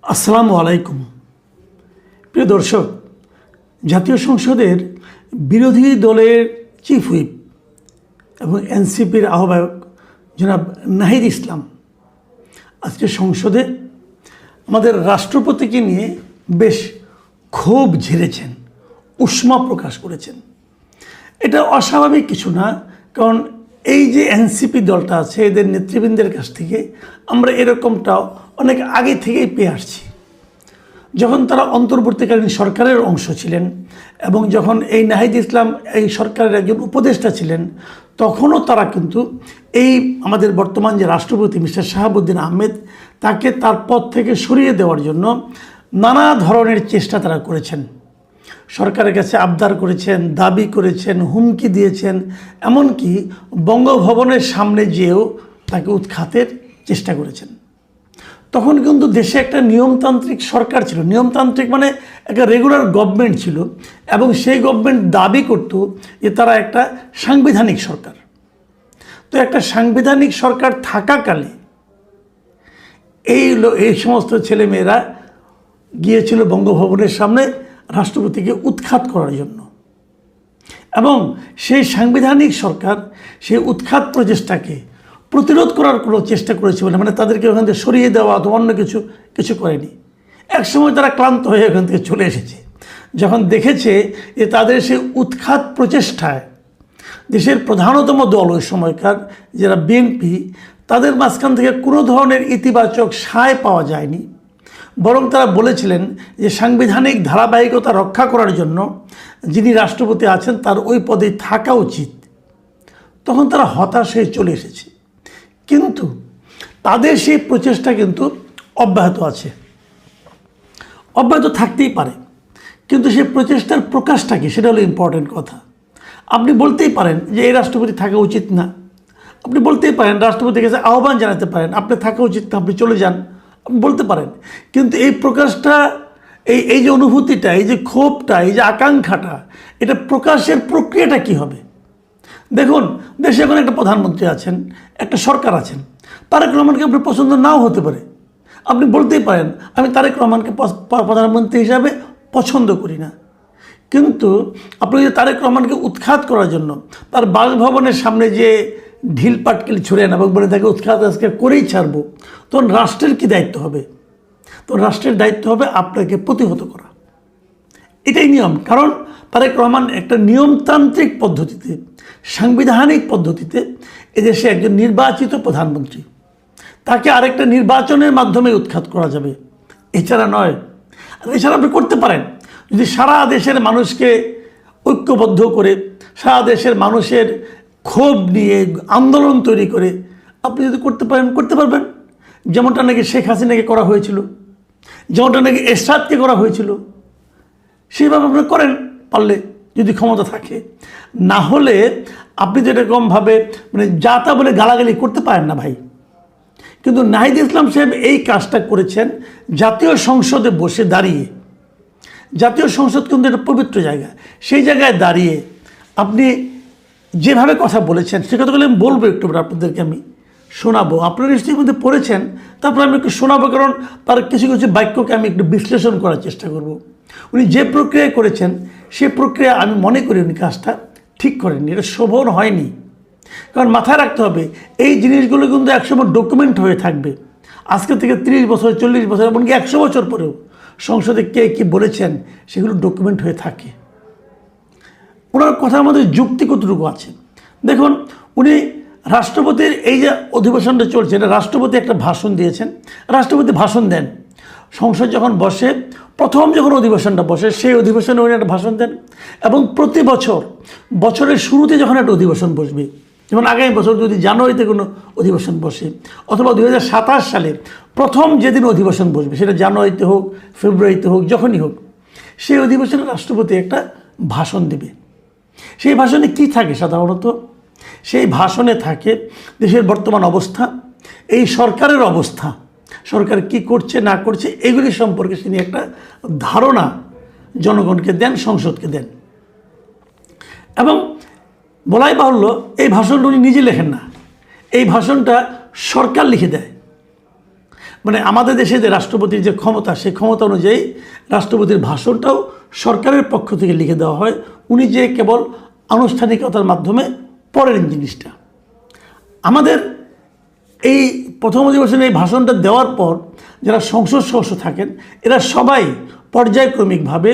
আসসালামু আলাইকুম। প্রিয় দর্শক, জাতীয় সংসদের বিরোধী দলের চিফ হুইপ এবং এনসিপির আহ্বায়ক জনাব নাহিদ ইসলাম আজকে সংসদে আমাদের রাষ্ট্রপতিকে নিয়ে বেশ ক্ষোভ ঝেড়েছেন, উষ্মা প্রকাশ করেছেন। এটা অস্বাভাবিক কিছু না, কারণ এই যে এনসিপি দলটা আছে এদের নেতৃবৃন্দের কাছ থেকে আমরা এরকমটাও অনেক আগে থেকেই পেয়ে আসছি। যখন তারা অন্তর্বর্তীকালীন সরকারের অংশ ছিলেন এবং যখন এই নাহিদ ইসলাম এই সরকারের একজন উপদেষ্টা ছিলেন, তখনও তারা কিন্তু এই আমাদের বর্তমান যে রাষ্ট্রপতি মিস্টার শাহাবুদ্দিন আহমেদ তাকে তার পদ থেকে সরিয়ে দেওয়ার জন্য নানা ধরনের চেষ্টা তারা করেছেন। সরকারের কাছে আবদার করেছেন, দাবি করেছেন, হুমকি দিয়েছেন, এমনকি বঙ্গভবনের সামনে যেয়েও তাকে উৎখাতের চেষ্টা করেছেন। তখন কিন্তু দেশে একটা নিয়মতান্ত্রিক সরকার ছিল, নিয়মতান্ত্রিক মানে একটা রেগুলার গভর্নমেন্ট ছিল, এবং সেই গভর্নমেন্ট দাবি করত যে তারা একটা সাংবিধানিক সরকার। তো একটা সাংবিধানিক সরকার থাকাকালে এই সমস্ত ছেলেমেয়েরা গিয়েছিল বঙ্গভবনের সামনে রাষ্ট্রপতিকে উৎখাত করার জন্য, এবং সেই সাংবিধানিক সরকার সেই উৎখাত প্রচেষ্টাকে প্রতিরোধ করার কোনো চেষ্টা করেছে বলে, মানে তাদেরকে ওখান থেকে সরিয়ে দেওয়া অথবা অন্য কিছু করেনি। একসময় তারা ক্লান্ত হয়ে ওখান থেকে চলে এসেছে, যখন দেখেছে যে তাদের সেই উৎখাত প্রচেষ্টায় দেশের প্রধানতম দল ওই সময়কার যারা বিএনপি, তাদের মাঝখান থেকে কোনো ধরনের ইতিবাচক সায় পাওয়া যায়নি। বরং তারা বলেছিলেন যে সাংবিধানিক ধারাবাহিকতা রক্ষা করার জন্য যিনি রাষ্ট্রপতি আছেন তার ওই পদে থাকা উচিত। তখন তারা হতাশ হয়ে চলে এসেছে, কিন্তু তাদের সেই প্রচেষ্টা কিন্তু অব্যাহত আছে, অব্যাহত থাকতেই পারে। কিন্তু সেই প্রচেষ্টার প্রকাশটা কি, সেটা হলো ইম্পর্টেন্ট কথা। আপনি বলতেই পারেন যে এই রাষ্ট্রপতি থাকা উচিত না, আপনি বলতেই পারেন রাষ্ট্রপতির কাছে আহ্বান জানাতে পারেন আপনি থাকা উচিত না, আপনি চলে যান, আপনি বলতে পারেন। কিন্তু এই প্রকাশটা, এই যে অনুভূতিটা, এই যে ক্ষোভটা, এই যে আকাঙ্ক্ষাটা, এটা প্রকাশের প্রক্রিয়াটা কি হবে? দেখুন, দেশে এখন একটা প্রধানমন্ত্রী আছেন, একটা সরকার আছেন। তারেক রহমানকে আপনার পছন্দ নাও হতে পারে, আপনি বলতেই পারেন আমি তারেক রহমানকে প্রধানমন্ত্রী হিসাবে পছন্দ করি না। কিন্তু আপনি যদি তারেক রহমানকে উৎখাত করার জন্য তার বাসভবনের সামনে যে ঢিল পাটকেল ছুড়েন এবং বলে তাকে উৎখাত আজকে করেই ছাড়বো, তখন রাষ্ট্রের কি দায়িত্ব হবে? তো রাষ্ট্রের দায়িত্ব হবে আপনাকে প্রতিহত করা। এটাই নিয়ম। কারণ তারেক রহমান একটা নিয়মতান্ত্রিক পদ্ধতিতে, সাংবিধানিক পদ্ধতিতে এদেশে একজন নির্বাচিত প্রধানমন্ত্রী, তাকে আরেকটা নির্বাচনের মাধ্যমে উৎখাত করা যাবে, এছাড়া নয়। আর এছাড়া আপনি করতে পারেন যদি সারা দেশের মানুষকে ঐক্যবদ্ধ করে, সারা দেশের মানুষের ক্ষোভ নিয়ে আন্দোলন তৈরি করে আপনি যদি করতে পারবেন, যেমনটা নাকি শেখ হাসিনাকে করা হয়েছিল, যেমনটা নাকি এরশাদকে করা হয়েছিল, সেইভাবে আপনি করেন পারলে, যদি ক্ষমতা থাকে। না হলে আপনি তো এরকমভাবে মানে যা তা বলে গালাগালি করতে পারেন না ভাই। কিন্তু নাহিদ ইসলাম সাহেব এই কাজটা করেছেন জাতীয় সংসদে বসে দাঁড়িয়ে। জাতীয় সংসদ কিন্তু একটা পবিত্র জায়গা, সেই জায়গায় দাঁড়িয়ে আপনি যেভাবে কথা বলেছেন সে কথাগুলো আমি বলবো, একটু আপনাদেরকে আমি শোনাবো। আপনারা নিশ্চয়ই মধ্যে পড়েছেন, তারপর আমি একটু শোনাবো, কারণ তার কিছু কিছু বাক্যকে আমি একটু বিশ্লেষণ করার চেষ্টা করব। উনি যে প্রক্রিয়ায় করেছেন সেই প্রক্রিয়া আমি মনে করি উনি কাজটা ঠিক করেননি, এটা শোভন হয়নি। কারণ মাথায় রাখতে হবে এই জিনিসগুলো কিন্তু একসময় ডকুমেন্ট হয়ে থাকবে। আজকে থেকে 30 বছর, 40 বছর, এমনকি 100 বছর পরেও সংসদে কে কী বলেছেন সেগুলো ডকুমেন্ট হয়ে থাকে। ওনার কথার মধ্যে যুক্তি কতটুকু আছে দেখুন। উনি রাষ্ট্রপতির এই যে অধিবেশনটা চলছে, এটা রাষ্ট্রপতি একটা ভাষণ দিয়েছেন। রাষ্ট্রপতি ভাষণ দেন, সংসদ যখন বসে, প্রথম যখন অধিবেশনটা বসে সেই অধিবেশনে উনি একটা ভাষণ দেন। এবং প্রতি বছরের শুরুতে যখন একটা অধিবেশন বসবে, যেমন আগামী বছর যদি জানুয়ারিতে কোনো অধিবেশন বসে, অথবা 2027 সালে প্রথম যেদিন অধিবেশন বসবে, সেটা জানুয়ারিতে হোক, ফেব্রুয়ারিতে হোক, যখনই হোক, সেই অধিবেশনে রাষ্ট্রপতি একটা ভাষণ দেবে। সেই ভাষণে কি থাকে সাধারণত? সেই ভাষণে থাকে দেশের বর্তমান অবস্থা, এই সরকারের অবস্থা, সরকার কি করছে না করছে এগুলি সম্পর্কে তিনি একটা ধারণা জনগণকে দেন, সংসদকে দেন। এবং বলাই বাহুল্য, এই ভাষণটা উনি নিজে লেখেন না, এই ভাষণটা সরকার লিখে দেয়। মানে আমাদের দেশে যে রাষ্ট্রপতির যে ক্ষমতা, সেই ক্ষমতা অনুযায়ী রাষ্ট্রপতির ভাষণটাও সরকারের পক্ষ থেকে লিখে দেওয়া হয়। উনি যে কেবল আনুষ্ঠানিকতার মাধ্যমে পড়েন জিনিসটা। আমাদের এই প্রথম অধিবেশনে এই ভাষণটা দেওয়ার পর যারা সংসদ সদস্য থাকেন, এরা সবাই পর্যায়ক্রমিকভাবে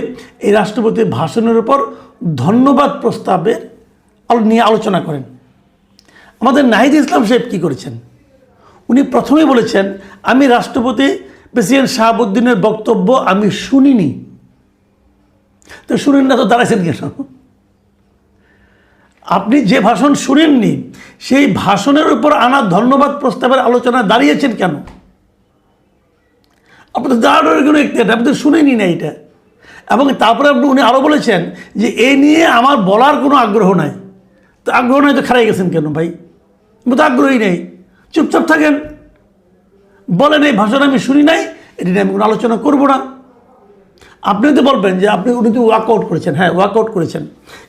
এই রাষ্ট্রপতির ভাষণের উপর ধন্যবাদ প্রস্তাবের নিয়ে আলোচনা করেন। আমাদের নাহিদ ইসলাম সাহেব কী করেছেন, উনি প্রথমেই বলেছেন, আমি রাষ্ট্রপতি প্রেসিডেন্ট শাহাবুদ্দিনের বক্তব্য আমি শুনিনি। তো শুনেন না তো দাঁড়াইছেন কেন? আপনি যে ভাষণ শুনেননি, সেই ভাষণের উপর আনা ধন্যবাদ প্রস্তাবের আলোচনা দাঁড়িয়েছেন কেন? আপনি তো দাঁড়ানোর কোনো একটি, আপনি তো শুনেনি না এটা। এবং তারপরে উনি আরও বলেছেন যে এ নিয়ে আমার বলার কোনো আগ্রহ নাই। তো আগ্রহ নাই তো খারাই গেছেন কেন ভাই? তো আগ্রহী নেই, চুপচাপ থাকেন, বলেন এই ভাষণ আমি শুনি নাই, এটি নিয়ে আমি কোনো আলোচনা করবো না। আপনি তো বলবেন যে উনি তো ওয়ার্কআউট করেছেন, হ্যাঁ ওয়ার্কআউট করেছেন,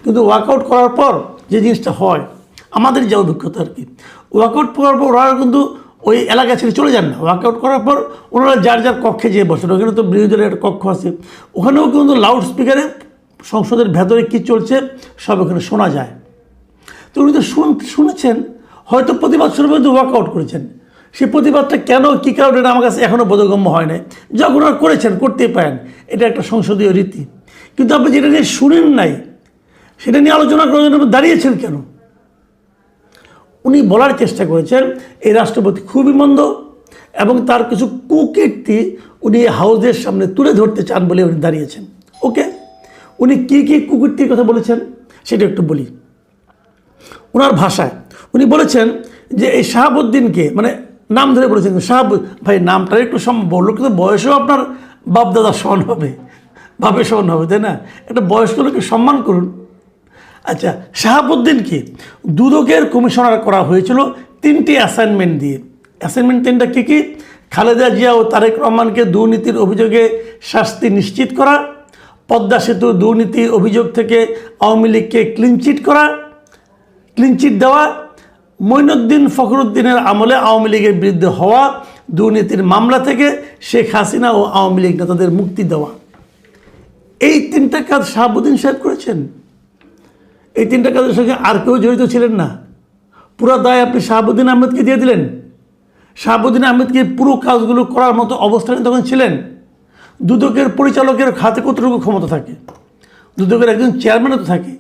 কিন্তু ওয়ার্কআউট করার পর যে জিনিসটা হয়, আমাদের যে অভিজ্ঞতা আর কি, ওয়ার্কআউট করার পর ওরা কিন্তু ওই এলাকা ছেড়ে চলে যান না। ওয়ার্কআউট করার পর ওনারা যার যার কক্ষে যেয়ে বসেন, ওখানে তো বিরোধী দলের একটা কক্ষ আছে, ওখানেও কিন্তু লাউড স্পিকারে সংসদের ভেতরে কী চলছে সব ওখানে শোনা যায়। তো উনি তো শুনেছেন, হয়তো প্রতিবাদ স্বরূপ কিন্তু ওয়ার্কআউট করেছেন। সেই প্রতিবাদটা কেন, কী কারণে, এটা আমার কাছে এখনও বোধগম্য হয় নাই। যখন ওরা করেছেন, করতেই পারেন, এটা একটা সংসদীয় রীতি। কিন্তু আপনি যেটা নিয়ে শুনেন নাই, সেটা নিয়ে আলোচনা করার জন্য দাঁড়িয়েছেন কেন? উনি বলার চেষ্টা করেছেন এই রাষ্ট্রপতি খুবই মন্দ এবং তার কিছু কুকীর্তি উনি হাউসের সামনে তুলে ধরতে চান বলে উনি দাঁড়িয়েছেন। ওকে, উনি কী কী কুকীর্তির কথা বলেছেন সেটা একটু বলি। ওনার ভাষায় উনি বলেছেন যে এই শাহাবুদ্দিনকে, মানে নাম ধরে বলেছেন ভাই নামটা একটু বললো, কিন্তু বয়সেও আপনার বাপদাদার সমান হবে, বাপের সমান হবে, তাই না? একটা বয়স্ক লোককে সম্মান করুন। আচ্ছা, শাহাবুদ্দিনকে দুদকের কমিশনার করা হয়েছিল 3টি অ্যাসাইনমেন্ট দিয়ে। অ্যাসাইনমেন্ট 3টা কী কী? খালেদা জিয়া ও তারেক রহমানকে দুর্নীতির অভিযোগে শাস্তি নিশ্চিত করা, পদ্মা সেতু দুর্নীতির অভিযোগ থেকে আওয়ামী লীগকে ক্লিনচিট দেওয়া, মঈনুদ্দিন ফখরুদ্দিনের আমলে আওয়ামী লীগের বিরুদ্ধে হওয়া দুর্নীতির মামলা থেকে শেখ হাসিনা ও আওয়ামী লীগ নেতাদের মুক্তি দেওয়া। এই 3টা কাজ শাহাবুদ্দিন সাহেব করেছেন। এই 3টা কাজের সঙ্গে আর কেউ জড়িত ছিলেন না। পুরো দায় আপনি শাহাবুদ্দিন আহমেদকে দিয়ে দিলেন। শাহাবুদ্দিন আহমেদকে পুরো কাজগুলো করার মতো অবস্থানে তখন ছিলেন। দুদকের পরিচালকের হাতে কতটুকু ক্ষমতা থাকে? দুদকের একজন চেয়ারম্যানও তো থাকে,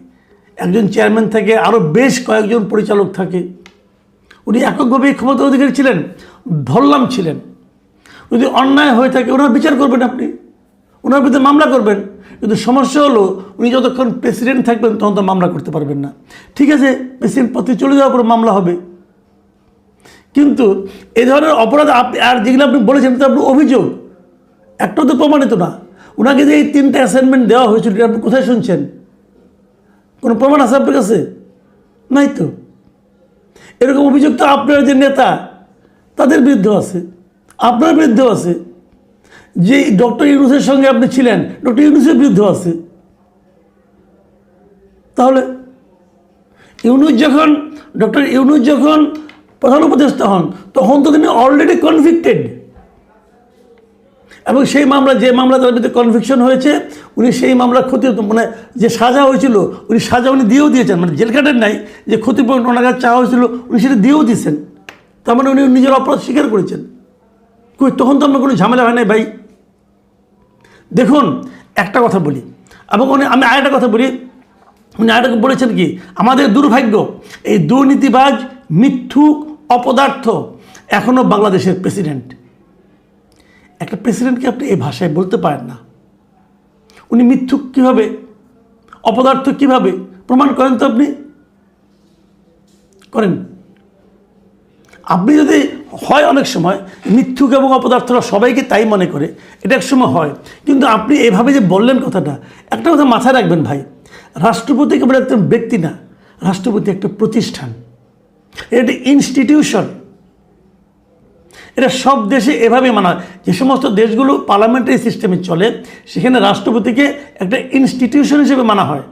একজন চেয়ারম্যান থেকে আরও বেশ কয়েকজন পরিচালক থাকে। উনি এককভাবে ক্ষমতা অধিকারী ছিলেন, ধরলাম ছিলেন। যদি অন্যায় হয়ে থাকে ওনার বিচার করবেন, আপনি ওনার বিরুদ্ধে মামলা করবেন। কিন্তু সমস্যা হলো উনি যতক্ষণ প্রেসিডেন্ট থাকবেন তখন তো মামলা করতে পারবেন না। ঠিক আছে, প্রেসিডেন্ট পদে চলে যাওয়ার পর মামলা হবে, কিন্তু এই ধরনের অপরাধ আপনি আর যেগুলো আপনি বলেছেন তো আপনার অভিযোগ একটাও তো প্রমাণিত না। ওনাকে যে এই 3টা অ্যাসাইনমেন্ট দেওয়া হয়েছিল আপনি কোথায় শুনছেন? কোনো প্রমাণ আছে আপনার কাছে? নাই তো। এরকম অভিযোগ তো আপনার যে নেতা তাদের বিরুদ্ধেও আছে, আপনার বিরুদ্ধেও আছে। যে ডক্টর ইউনূসের সঙ্গে আপনি ছিলেন, ডক্টর ইউনূসের বিরুদ্ধেও আছে। তাহলে ডক্টর ইউনূস যখন প্রধান উপদেষ্টা হন তখন তো তিনি অলরেডি কনভিক্টেড, এবং সেই মামলা, যে মামলা তার বিরুদ্ধে কনভিকশন হয়েছে, উনি সেই মামলার ক্ষতি, মানে যে সাজা হয়েছিল উনি সাজা উনি দিয়েও দিয়েছেন। মানে জেল কাটেন নাই, যে ক্ষতিপূরণ ওনার কাছে চাওয়া হয়েছিল উনি সেটা দিয়েও দিয়েছেন। তার মানে উনি নিজের অপরাধ স্বীকার করেছেন। তখন তো আপনার কোনো ঝামেলা হয় নাই ভাই। দেখুন, একটা কথা বলি, এবং আমি আরেকটা কথা বলি। উনি আরেকটা বলেছেন কি, আমাদের দুর্ভাগ্য এই দুর্নীতিবাজ, মিথ্যুক, অপদার্থ এখনও বাংলাদেশের প্রেসিডেন্ট। একটা প্রেসিডেন্টকে আপনি এই ভাষায় বলতে পারেন না। উনি মিথ্যুক কীভাবে, অপদার্থ কীভাবে প্রমাণ করেন তো? আপনি করেন। আপনি যদি হয়, অনেক সময় মিথ্যুক এবং অপদার্থরা সবাইকে তাই মনে করে, এটা এক সময় হয়, কিন্তু আপনি এভাবে যে বললেন কথাটা, একটা কথা মাথায় রাখবেন ভাই, রাষ্ট্রপতি কেবল একজন ব্যক্তি না, রাষ্ট্রপতি একটা প্রতিষ্ঠান, এটা ইনস্টিটিউশন। এটা সব দেশে এভাবে মানা হয়। যে সমস্ত দেশগুলো পার্লামেন্টারি সিস্টেমে চলে সেখানে রাষ্ট্রপতিকে একটা ইনস্টিটিউশন হিসেবে মানা হয়।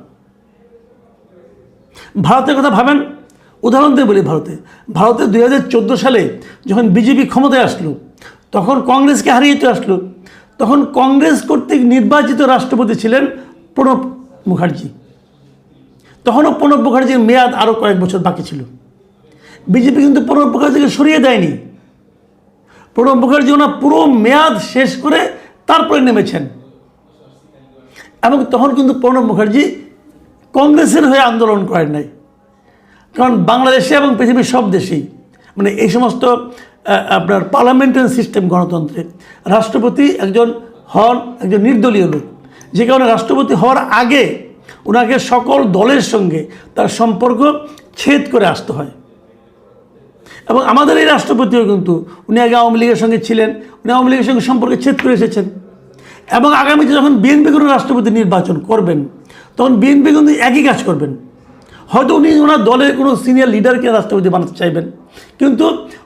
ভারতের কথা ভাবেন, উদাহরণ দিয়ে বলি, ভারতে 2014 সালে যখন বিজেপি ক্ষমতায় আসলো, তখন কংগ্রেসকে হারিয়ে তো আসলো। তখন কংগ্রেস কর্তৃক নির্বাচিত রাষ্ট্রপতি ছিলেন প্রণব মুখার্জি। তখনও প্রণব মুখার্জির মেয়াদ আরও কয়েক বছর বাকি ছিল। বিজেপি কিন্তু প্রণব মুখার্জিকে সরিয়ে দেয়নি। প্রণব মুখার্জি ওনার পুরো মেয়াদ শেষ করে তারপরে নেমেছেন। এবং তখন কিন্তু প্রণব মুখার্জি কংগ্রেসের হয়ে আন্দোলন করেন নাই, কারণ বাংলাদেশে এবং পৃথিবীর সব দেশেই মানে এই সমস্ত আপনার পার্লামেন্টারি সিস্টেম গণতন্ত্রে রাষ্ট্রপতি একজন নির্দলীয় লোক, যে কারণে রাষ্ট্রপতি হওয়ার আগে ওনাকে সকল দলের সঙ্গে তার সম্পর্ক ছেদ করে আসতে হয়। এবং আমাদের এই রাষ্ট্রপতিও কিন্তু উনি আগে আওয়ামী লীগের সঙ্গে ছিলেন, উনি আওয়ামী লীগের সঙ্গে সম্পর্কে ছেদ করে এসেছেন। এবং আগামীতে যখন বিএনপি কোনো রাষ্ট্রপতি নির্বাচন করবেন তখন বিএনপি কিন্তু একই কাজ করবেন। হয়তো উনি ওনার দলের কোনো সিনিয়র লিডারকে রাষ্ট্রপতি বানাতে চাইবেন, কিন্তু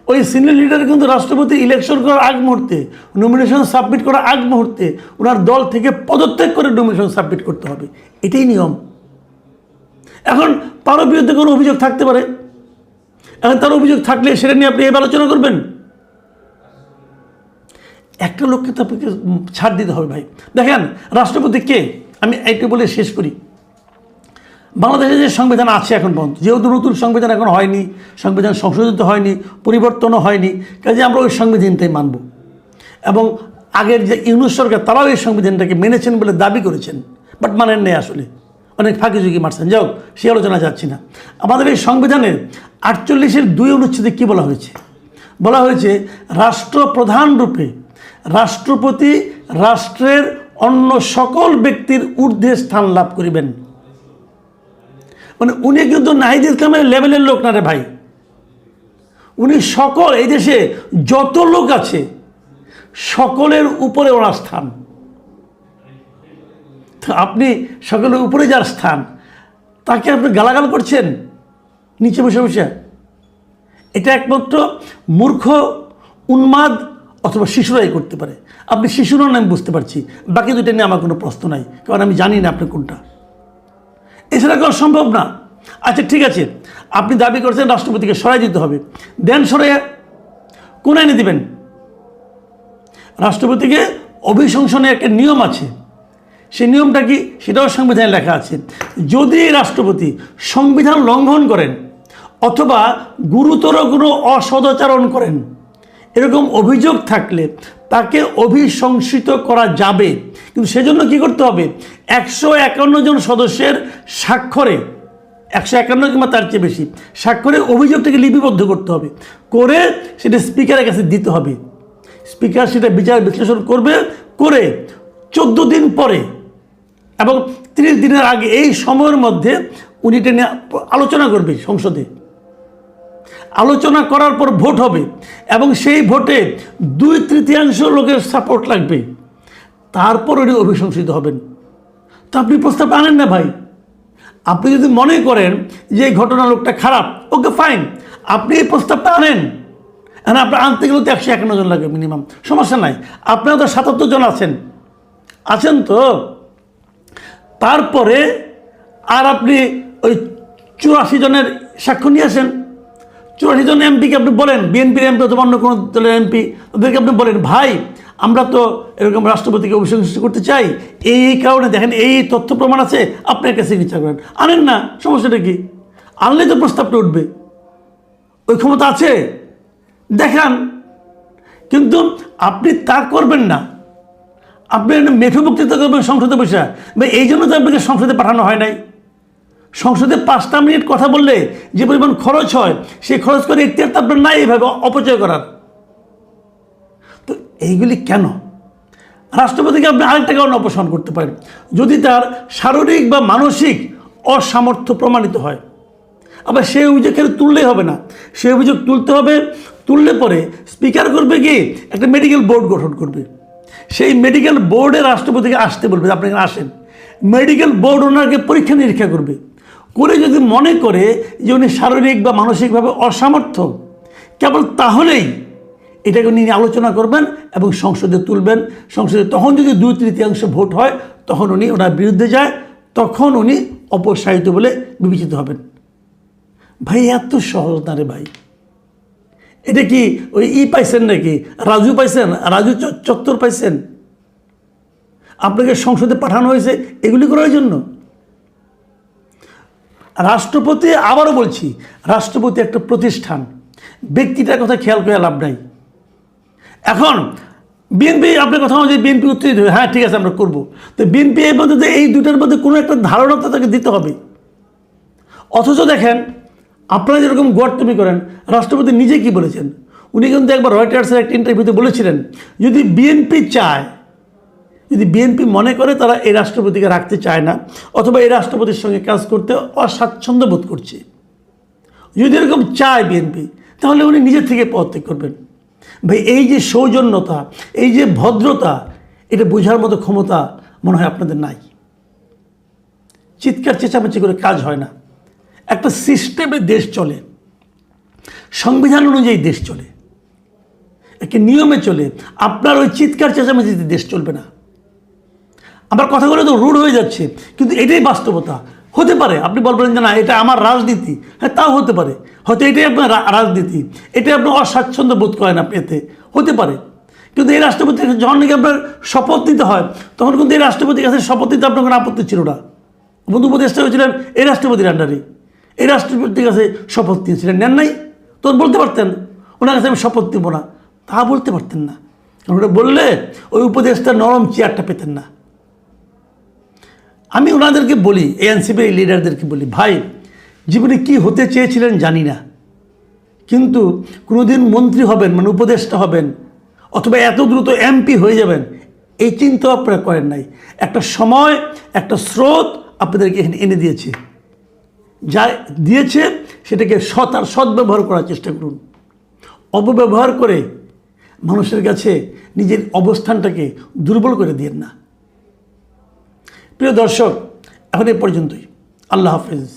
ওই সিনিয়র লিডার কিন্তু রাষ্ট্রপতি ইলেকশন করার আগ মুহূর্তে, নমিনেশন সাবমিট করার আগ মুহূর্তে ওনার দল থেকে পদত্যাগ করে নমিনেশন সাবমিট করতে হবে। এটাই নিয়ম। এখন তারও বিরুদ্ধে কোনো অভিযোগ থাকতে পারে, এখন তার অভিযোগ থাকলে সেটা নিয়ে আপনি এবার আলোচনা করবেন। একটা লোককে তো আপনাকে ছাড় দিতে হবে ভাই। দেখেন রাষ্ট্রপতি কে, আমি একটু বলে শেষ করি। বাংলাদেশে যে সংবিধান আছে এখন পর্যন্ত, যেহেতু নতুন সংবিধান এখন হয়নি, সংবিধান সংশোধিত হয়নি, পরিবর্তনও হয়নি, কাজে আমরা ওই সংবিধানটাই মানব। এবং আগের যে ইউনূস সরকার তারাও এই সংবিধানটাকে মেনেছেন বলে দাবি করেছেন, বাট মানেন নেই, আসলে অনেক ফাঁকি ঝুঁকি মারছেন। যাও, সে আলোচনা যাচ্ছি না। আমাদের এই সংবিধানের 48-এর 2 অনুচ্ছেদে কী বলা হয়েছে? বলা হয়েছে রাষ্ট্রপ্রধান রূপে রাষ্ট্রপতি রাষ্ট্রের অন্য সকল ব্যক্তির ঊর্ধ্বে স্থান লাভ করিবেন। মানে উনি কিন্তু নাহিদ ইসলামের লেভেলের লোক না রে ভাই, উনি সকল এই দেশে যত লোক আছে সকলের উপরে ওনার স্থান। আপনি সকলের উপরে যার স্থান, তাকে আপনি গালাগাল করছেন নিচে বসে বসে। এটা একমাত্র মূর্খ, উন্মাদ অথবা শিশুরাই করতে পারে। আপনি শিশুরও আমি বুঝতে পারছি, বাকি দুটো নিয়ে আমার কোনো প্রশ্ন নাই, কারণ আমি জানি না আপনি কোনটা। এছাড়া করা সম্ভব না। আচ্ছা ঠিক আছে, আপনি দাবি করছেন রাষ্ট্রপতিকে সরাই দিতে হবে, দেন সরাইয়া কোন আইনে দিবেন? রাষ্ট্রপতিকে অভিশংসনের একটা নিয়ম আছে, সেই নিয়মটা কি সেটাও সংবিধানে লেখা আছে। যদি রাষ্ট্রপতি সংবিধান লঙ্ঘন করেন অথবা গুরুতর কোনো অসদাচরণ করেন, এরকম অভিযোগ থাকলে তাকে অভিশংসিত করা যাবে। কিন্তু সেজন্য কি করতে হবে? 151 জন সদস্যের স্বাক্ষরে, 151 কিংবা তার চেয়ে বেশি স্বাক্ষরে অভিযোগটাকে লিপিবদ্ধ করতে হবে, করে সেটা স্পিকারের কাছে দিতে হবে। স্পিকার সেটা বিচার বিশ্লেষণ করবে, করে 14 দিন পরে এবং 30 দিনের আগে, এই সময়ের মধ্যে উনি এটা নিয়ে আলোচনা করবে সংসদে। আলোচনা করার পর ভোট হবে এবং সেই ভোটে 2/3 লোকের সাপোর্ট লাগবে, তারপর উনি অভিশংসিত হবেন। তো আপনি প্রস্তাব আনেন না ভাই। আপনি যদি মনে করেন যে এই ঘটনা লোকটা খারাপ, ওকে ফাইন, আপনি এই প্রস্তাবটা আনেন। হ্যাঁ, আপনার আনতে গেলেও তো 151 জন লাগে মিনিমাম, সমস্যা নাই। আপনারা তো 77 জন আছেন তো। তারপরে আর আপনি ওই 84 জনের সাক্ষ্য নিয়ে আসেন। 84 জন এমপিকে আপনি বলেন, বিএনপির এমপি অথবা অন্য কোনো দলের এমপি, ওদেরকে আপনি বলেন, ভাই আমরা তো এরকম রাষ্ট্রপতিকে অভিশংসিত করতে চাই, এই কারণে দেখেন এই তথ্য প্রমাণ আছে, আপনার কাছে বিচার করেন। আনেন না, সমস্যাটা কি? আনলে তো প্রস্তাবটা উঠবে, ওই ক্ষমতা আছে, দেখান। কিন্তু আপনি তা করবেন না, আপনি মেঠো বক্তৃতা করবেন সংসদে বসে। ভাই এই জন্য তো আপনাকে সংসদে পাঠানো হয় নাই। সংসদে 5টা মিনিট কথা বললে যে পরিমাণ খরচ হয়, সেই খরচ করে ইখতিয়ার তো আপনার নাই এইভাবে অপচয় করার। তো এইগুলি কেন? রাষ্ট্রপতিকে আপনি আরেকটা কারণে অপসারণ করতে পারেন, যদি তার শারীরিক বা মানসিক অসামর্থ্য প্রমাণিত হয়। আবার সেই অভিযোগ কেন তুললেই হবে না, সেই অভিযোগ তুলতে হবে। তুললে পরে স্পিকার করবে কি, একটা মেডিকেল বোর্ড গঠন করবে। সেই মেডিকেল বোর্ডে রাষ্ট্রপতিকে আসতে বলবে, আপনি এখানে আসেন। মেডিকেল বোর্ড ওনাকে পরীক্ষা নিরীক্ষা করবে, করে যদি মনে করে যে উনি শারীরিক বা মানসিকভাবে অসামর্থ্য, কেবল তাহলেই এটাকে উনি আলোচনা করবেন এবং সংসদে তুলবেন। সংসদে তখন যদি 2/3 ভোট হয়, তখন উনি ওনার বিরুদ্ধে যায়, তখন উনি অপসারিত বলে বিবেচিত হবেন। ভাই এত সহজ না রে ভাই, এটা কি ওই পাইছেন নাকি, রাজু পাইছেন, রাজু চত্বর পাইছেন? আপনাকে সংসদে পাঠানো হয়েছে এগুলি করার জন্য? রাষ্ট্রপতি, আবারও বলছি, রাষ্ট্রপতি একটা প্রতিষ্ঠান, ব্যক্তিটার কথা খেয়াল করে লাভ নাই। এখন বিএনপি, আপনার কথা অনুযায়ী বিএনপি উত্তর দিতে হবে, হ্যাঁ ঠিক আছে আমরা করবো। তো বিএনপি এর মধ্যে এই দুটার মধ্যে কোনো একটা ধারণা তো তাকে দিতে হবে। অথচ দেখেন, আপনারা যেরকম গোয়ার্তমি করেন, রাষ্ট্রপতি নিজে কি বলেছেন? উনি কিন্তু একবার রয়টার্সের একটা ইন্টারভিউতে বলেছিলেন, যদি বিএনপি চায়, যদি বিএনপি মনে করে তারা এই রাষ্ট্রপতিকে রাখতে চায় না, অথবা এই রাষ্ট্রপতির সঙ্গে কাজ করতে অস্বাচ্ছন্দ্য বোধ করছে, যদি এরকম চায় বিএনপি, তাহলে উনি নিজের থেকে পদত্যাগ করবেন। ভাই, এই যে সৌজন্যতা, এই যে ভদ্রতা, এটা বোঝার মতো ক্ষমতা মনে হয় আপনাদের নাই। চিৎকার চেঁচামেচি করে কাজ হয় না। একটা সিস্টেমে দেশ চলে, সংবিধান অনুযায়ী দেশ চলে, একটা নিয়মে চলে। আপনার ওই চিৎকার চেঁচামেচিতে দেশ চলবে না। আমার কথাগুলো তো রুড হয়ে যাচ্ছে, কিন্তু এটাই বাস্তবতা। হতে পারে আপনি বলবেন যে না এটা আমার রাজনীতি, হ্যাঁ তাও হতে পারে, হয়তো এটাই আপনার রাজনীতি, এটাই আপনি অস্বাচ্ছন্দ্য বোধ করেন আপনি, এতে হতে পারে। কিন্তু এই রাষ্ট্রপতি যখন নাকি আপনার শপথ নিতে হয়, তখন কিন্তু এই রাষ্ট্রপতির কাছে শপথ নিতে আপনার কোনো আপত্তি ছিল না। বন্ধু উপদেষ্টা হয়েছিলেন এই রাষ্ট্রপতির আন্ডারে, এই রাষ্ট্রপতির কাছে শপথ নিয়েছিলেন, নেন নাই? তখন বলতে পারতেন ওনার কাছে আমি শপথ নেব না, তা বলতে পারতেন না। কারণ ওটা বললে ওই উপদেষ্টার নরম চেয়ারটা পেতেন না। আমি ওনাদেরকে বলি, এনসিপির লিডারদেরকে বলি, ভাই জীবনে কি হতে চেয়েছিলেন জানি না, কিন্তু কোনোদিন মন্ত্রী হবেন, মানে উপদেষ্টা হবেন, অথবা এত দ্রুত এমপি হয়ে যাবেন, এই চিন্তাও আপনারা করেন নাই। একটা সময়, একটা স্রোত আপনাদেরকে এনে দিয়েছে, যা দিয়েছে সেটাকে সদ্ব্যবহার করার চেষ্টা করুন। অপব্যবহার করে মানুষের কাছে নিজের অবস্থানটাকে দুর্বল করে দিয়েন না। প্রিয় দর্শক, এখন এই পর্যন্তই। আল্লাহ হাফেজ।